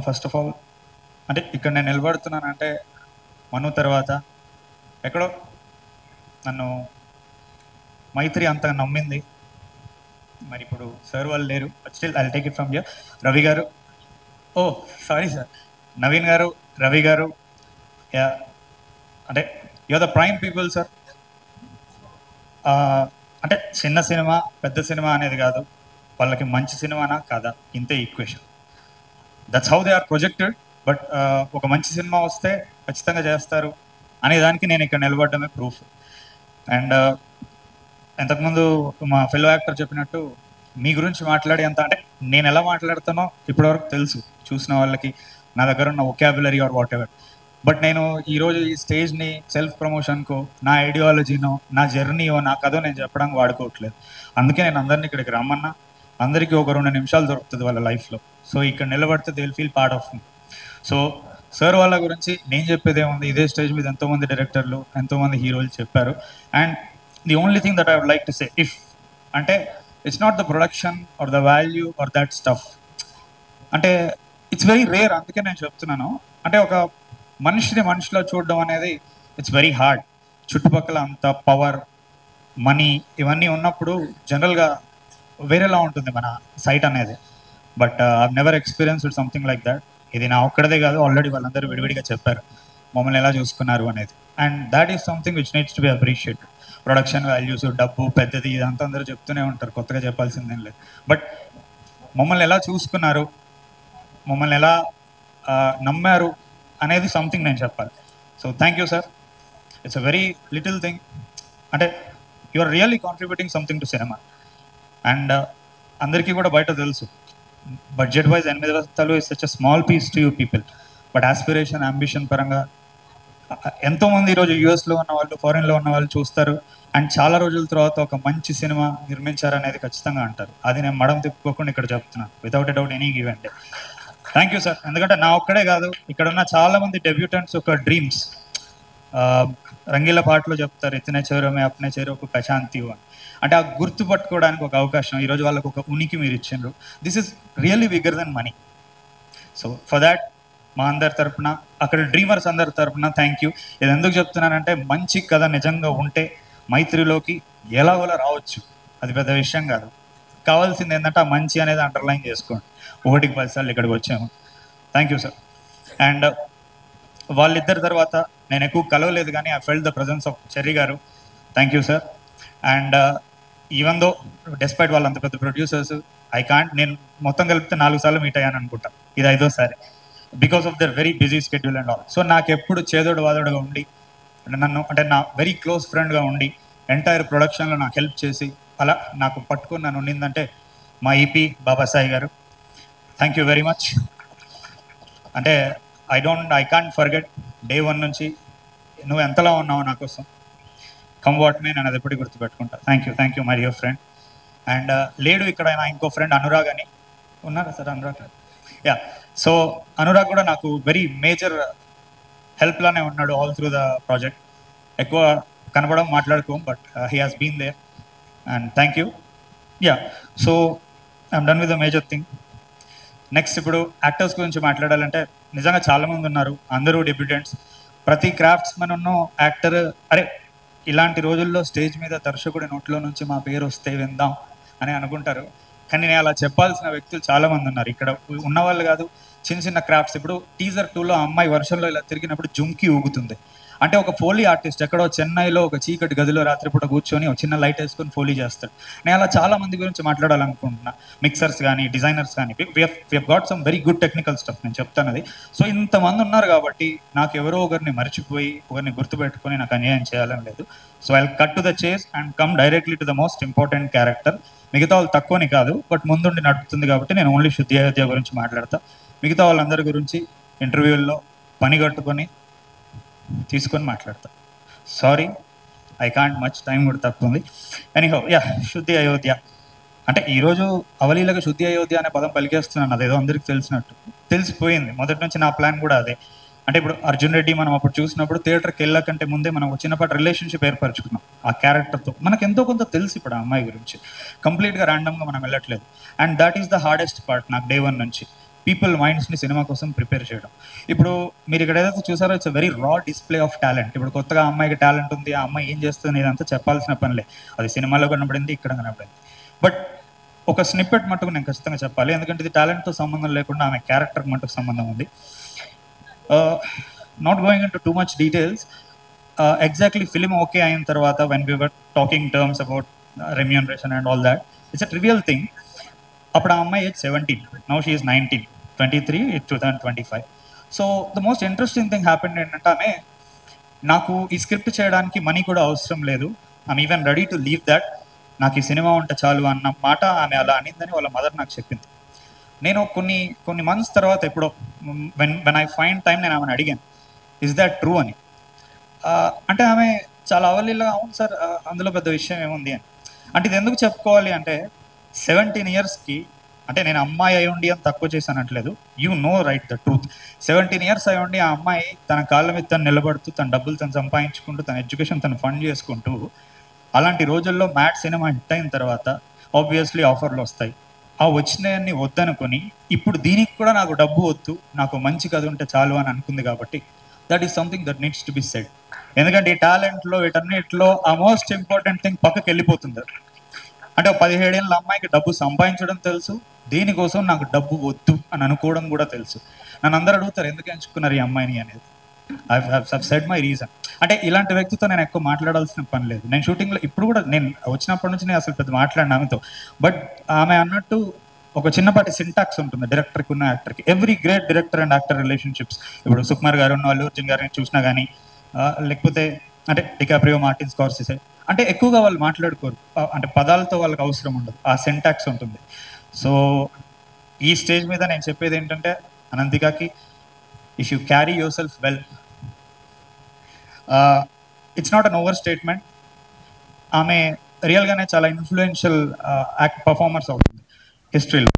First of all అంటే ఇక్కడ నేను నిలబడుతున్నానంటే మను తర్వాత ఎక్కడో నన్ను మైత్రి అంతగా నమ్మింది. మరి ఇప్పుడు సార్ వాళ్ళు లేరు, but still I take it from here. Ravi గారు, ఓ సారీ సార్, నవీన్ గారు, రవి గారు, యా అంటే you're the prime people sir. అంటే చిన్న సినిమా పెద్ద సినిమా అనేది కాదు, వాళ్ళకి మంచి సినిమానా కాదా ఇంతే equation. That's how they are projected. But ఒక మంచి సినిమా వస్తే ఖచ్చితంగా చేస్తారు అనే దానికి నేను ఇక్కడ నిలబడడమే ప్రూఫ్. అండ్ ఇంతకుముందు మా ఫెలో యాక్టర్ చెప్పినట్టు మీ గురించి మాట్లాడే అంత అంటే నేను ఎలా మాట్లాడుతానో ఇప్పటివరకు తెలుసు చూసిన వాళ్ళకి, నా దగ్గర ఉన్న vocabulary or whatever. But నేను ఈరోజు ఈ స్టేజ్ని సెల్ఫ్ ప్రమోషన్కో, నా ఐడియాలజీనో, నా జర్నీయో, నా కథో నేను చెప్పడానికి వాడుకోవట్లేదు. అందుకే నేను అందరినీ ఇక్కడికి రమ్మన్నా. అందరికీ ఒక 2 నిమిషాలు దొరుకుతుంది వాళ్ళ లైఫ్లో. సో ఇక్కడ నిలబడితే they will feel part of me. So sir వాళ్ళ గురించి నేను చెప్పేది ఏముంది, ఇదే స్టేజ్ మీద ఎంతోమంది డైరెక్టర్లు, ఎంతోమంది హీరోలు చెప్పారు. And the only thing that I would like to say, if అంటే it's not the production or the value or that stuff. అంటే ఇట్స్ వెరీ రేర్. అందుకే నేను చెప్తున్నాను, అంటే ఒక మనిషిలో చూడడం అనేది ఇట్స్ వెరీ హార్డ్. చుట్టుపక్కల అంత పవర్, మనీ ఇవన్నీ ఉన్నప్పుడు జనరల్గా వేరేలా ఉంటుంది మన సైట్ అనేది. But I never experienced something like that. ఇది నా ఒక్కడదే కాదు, ఆల్రెడీ వాళ్ళందరూ విడివిడిగా చెప్పారు మమ్మల్ని ఎలా చూసుకున్నారు అనేది. And that is something which needs to be appreciated. Production values, డబ్బు పెద్దది ఇదంతా అందరూ చెప్తూనే ఉంటారు, కొత్తగా చెప్పాల్సిందేం లేదు. బట్ మమ్మల్ని ఎలా చూసుకున్నారు, మమ్మల్ని ఎలా నమ్మారు అనేది సంథింగ్ నేను చెప్పాలి. So thank you sir. It's a very little thing. అంటే you are really contributing something to cinema. And అందరికీ కూడా బయట తెలుసు, బడ్జెట్ వైజ్ 8 వస్తాలు is such a small piece to you people. But aspiration, ambition పరంగా ఎంతోమంది ఈరోజు యూఎస్లో ఉన్న వాళ్ళు, ఫారిన్లో ఉన్న వాళ్ళు చూస్తారు. అండ్ చాలా రోజుల తర్వాత ఒక మంచి సినిమా నిర్మించారనేది ఖచ్చితంగా అంటారు. అది నేను మడం తిప్పుకోకుండా ఇక్కడ చెప్తున్నాను, without a doubt any given day. Thank you sir. ఎందుకంటే నా ఒక్కడే కాదు, ఇక్కడ ఉన్న చాలామంది డెబ్యూటెంట్స్ ఒక డ్రీమ్స్. రంగీల పాటలో చెప్తారు, ఇతనే చేరమే అప్నే చేరకు ప్రశాంతి అని. అంటే ఆ గుర్తు పట్టుకోవడానికి ఒక అవకాశం, ఈరోజు వాళ్ళకు ఒక ఉనికి మీరు ఇచ్చిండ్రు. This is really bigger than money. So for that మా అందరి తరపున, అక్కడ డ్రీమర్స్ అందరి తరపున థ్యాంక్ యూ. ఇది ఎందుకు చెప్తున్నానంటే, మంచి కథ నిజంగా ఉంటే మైత్రిలోకి ఎలాగోలా రావచ్చు, అది పెద్ద విషయం కాదు. కావాల్సింది ఏంటంటే ఆ మంచి అనేది అండర్లైన్ చేసుకోండి. 1కి 10 సార్లు ఇక్కడికి వచ్చాము. Thank you sir. అండ్ వాళ్ళిద్దరి తర్వాత నేను ఎక్కువ కలవలేదు, కానీ I felt the presence of Cherry garu. Thank you sir. And even though despite వాళ్ళు అంత పెద్ద ప్రొడ్యూసర్స్, నేను మొత్తం కలిపితే 4 సార్లు మీట్ అయ్యాను అనుకుంటా, ఇది 5వ సారి, because of their very busy schedule and all. So నాకు ఎప్పుడు చేదోడు వాదోడుగా ఉండి, నన్ను అంటే నా వెరీ క్లోజ్ ఫ్రెండ్గా ఉండి, ఎంటైర్ ప్రొడక్షన్లో నాకు హెల్ప్ చేసి, అలా నాకు పట్టుకుని నన్ను ఉండిందంటే మా ఈపీ బాబాసాయి గారు. Thank you very much. అంటే ఐ కాంట్ ఫర్గెట్ డే 1 నుంచి నువ్వు ఎంతలా ఉన్నావు నా కోసం, కమ్ వాట్ మే, నేను అది ఎప్పటికీ గుర్తుపెట్టుకుంటా. Thank you my dear friend. And లేడు ఇక్కడ నా ఇంకో ఫ్రెండ్ అనురాగ్ అని ఉన్నారా sir? Anurag, yeah. So Anurag కూడా నాకు వెరీ మేజర్ హెల్ప్లానే ఉన్నాడు ఆల్ త్రూ ద ప్రాజెక్ట్. ఎక్కువ కనపడం, మాట్లాడుకోం, but he has been there. And thank you. Yeah, so I'm done with the major thing. Next ఇప్పుడు యాక్టర్స్ గురించి మాట్లాడాలంటే నిజంగా చాలామంది ఉన్నారు, అందరూ డెబ్యూటెంట్స్. ప్రతి క్రాఫ్ట్స్మెన్ ఉన్న యాక్టర్ అరే ఇలాంటి రోజుల్లో స్టేజ్ మీద దర్శకుడి నోట్లో నుంచి మా పేరు వస్తే విందాం అని అనుకుంటారు. కానీ నేను అలా చెప్పాల్సిన వ్యక్తులు చాలామంది ఉన్నారు. ఇక్కడ ఉన్నవాళ్ళు కాదు, చిన్న చిన్న క్రాఫ్ట్స్. ఇప్పుడు టీజర్ 2లో అమ్మాయి వర్షంలో ఇలా తిరిగినప్పుడు జుంకి ఊగుతుంది. అంటే ఒక ఫోలీ ఆర్టిస్ట్ ఎక్కడో చెన్నైలో ఒక చీకటి గదిలో రాత్రిపూట కూర్చొని ఒక చిన్న లైట్ వేసుకొని ఫోలీ చేస్తాడు. నేను అలా చాలా మంది గురించి మాట్లాడాలనుకుంటున్నా. మిక్సర్స్ కానీ, డిజైనర్స్ కానీ, we have got some very good technical stuff. నేను చెప్తాను అది. సో ఇంతమంది ఉన్నారు కాబట్టి నాకు ఎవరో ఒకరిని మర్చిపోయి, ఒకరిని గుర్తుపెట్టుకొని నాకు అన్యాయం చేయాలని లేదు. So I cut to the chase and come directly to the most important character. మిగతా వాళ్ళు తక్కువని కాదు, బట్ ముందుండి నడుపుతుంది కాబట్టి నేను ఓన్లీ శుద్ధి అయోధ్య గురించి మాట్లాడతా. మిగతా వాళ్ళందరి గురించి ఇంటర్వ్యూల్లో పని కట్టుకొని తీసుకొని మాట్లాడతా. Sorry, I can't much, time కూడా తక్కువ ఉంది. ఎనీహౌ, యా, శుద్ధి అయోధ్య అంటే ఈరోజు అవలీలగా శుద్ధి అయోధ్య అనే పదం పలికేస్తున్నాను, అదేదో అందరికీ తెలిసినట్టు. తెలిసిపోయింది, మొదటి నుంచి నా ప్లాన్ కూడా అదే. అంటే ఇప్పుడు అర్జున్ రెడ్డి మనం అప్పుడు చూసినప్పుడు థియేటర్కి వెళ్ళకంటే ముందే మనం ఒక చిన్నపాటి రిలేషన్షిప్ ఏర్పరచుకున్నాం ఆ క్యారెక్టర్తో. మనకు ఎంతో కొంత తెలుసు ఇప్పుడు ఆ అమ్మాయి గురించి, కంప్లీట్గా ర్యాండమ్గా మనం వెళ్ళట్లేదు. And that is the hardest part నాకు డే 1 నుంచి. పీపుల్ మైండ్స్ని సినిమా కోసం ప్రిపేర్ చేయడం. ఇప్పుడు మీరు ఇక్కడ ఏదైతే చూసారో ఇట్స్ వెరీ రా డిస్ప్లే ఆఫ్ టాలెంట్. ఇప్పుడు కొత్తగా అమ్మాయికి టాలెంట్ ఉంది, ఆ అమ్మాయి ఏం చేస్తుంది ఇదంతా చెప్పాల్సిన పనిలే, అది సినిమాలో కనబడింది, ఇక్కడ కనబడింది. బట్ ఒక స్నిప్పెట్ మట్టుకు నేను ఖచ్చితంగా చెప్పాలి, ఎందుకంటే ఇది టాలెంట్తో సంబంధం లేకుండా ఆమె క్యారెక్టర్ మట్టుకు సంబంధం ఉంది. Not going in to too much details, exactly film okay అయిన తర్వాత when we were talking terms about remuneration and all that, it's a trivial thing. అప్పుడు ఆ అమ్మాయి age 17, now she is 19, 23, 2025. So the most interesting thing happened ఏంటంటే, ఆమె నాకు ఈ script చేయడానికి మనీ కూడా అవసరం లేదు, I'm even ready to leave that, నాకు ఈ సినిమా ఉంటే చాలు అన్న మాట ఆమె అలా అనిందని వాళ్ళ మదర్ నాకు చెప్పింది. నేను కొన్ని మంత్స్ తర్వాత ఎప్పుడో వెన్ ఐ ఫైండ్ టైం నేను ఆమెను అడిగాను, ఇస్ దాట్ ట్రూ అని. అంటే ఆమె చాలా అవలీలా, అవును సార్ అందులో పెద్ద విషయం ఏముంది అని. అంటే ఇది ఎందుకు చెప్పుకోవాలి అంటే, 17 ఇయర్స్కి, అంటే నేను అమ్మాయి అయి ఉండి అని తక్కువ చేశానట్లేదు, you know right the truth. 17 years అయి ఉండి ఆ అమ్మాయి తన కాళ్ళ మీద తను నిలబడుతూ, తన డబ్బులు తను సంపాదించుకుంటూ, తన ఎడ్యుకేషన్ తను ఫండ్ చేసుకుంటూ, అలాంటి రోజుల్లో మ్యాట్ సినిమా హిట్ అయిన తర్వాత ఆబ్వియస్లీ ఆఫర్లు వస్తాయి, ఆ వచ్చినాయన్ని వద్దనుకొని ఇప్పుడు దీనికి కూడా నాకు డబ్బు వద్దు, నాకు మంచి కథ ఉంటే చాలు అని అనుకుంది. కాబట్టి that is something that needs to be said. ఎందుకంటే ఈ టాలెంట్లో వీటన్నిటిలో ఆ మోస్ట్ ఇంపార్టెంట్ థింగ్ పక్కకి వెళ్ళిపోతుంది. అంటే 17 ఏళ్ళ అమ్మాయికి డబ్బు సంపాదించడం తెలుసు, దీనికోసం నాకు డబ్బు వద్దు అని అనుకోవడం కూడా తెలుసు. నన్ను అందరూ అడుగుతారు ఎందుకు ఎంచుకున్నారు ఈ అమ్మాయిని అనేది. I said my reason. అంటే ఇలాంటి వ్యక్తితో నేను ఎక్కువ మాట్లాడాల్సిన పని లేదు. నేను షూటింగ్లో ఇప్పుడు కూడా, నేను వచ్చినప్పటి నుంచి నేను అసలు పెద్ద మాట్లాడిన ఆమెతో. బట్ ఆమె అన్నట్టు ఒక చిన్నపాటి సింటాక్స్ ఉంటుంది డైరెక్టర్కి ఉన్న యాక్టర్కి. Every great director and actor relationships, ఇప్పుడు సుకుమార్ గారు ఉన్న అల్లు అర్జున్ గారిని చూసినా కానీ, లేకపోతే అంటే డికాప్రియో, మార్టిన్ స్కార్సెసే, అంటే ఎక్కువగా వాళ్ళు మాట్లాడుకోరు, అంటే పదాలతో వాళ్ళకి అవసరం ఉండదు, ఆ సింటాక్స్ ఉంటుంది. సో ఈ స్టేజ్ మీద నేను చెప్పేది ఏంటంటే, అనంతికకి, if you carry yourself well, it's not an overstatement, ఆమె రియల్గానే చాలా ఇన్ఫ్లుయెన్షియల్ పర్ఫార్మర్స్ అవుతుంది హిస్టరీలో.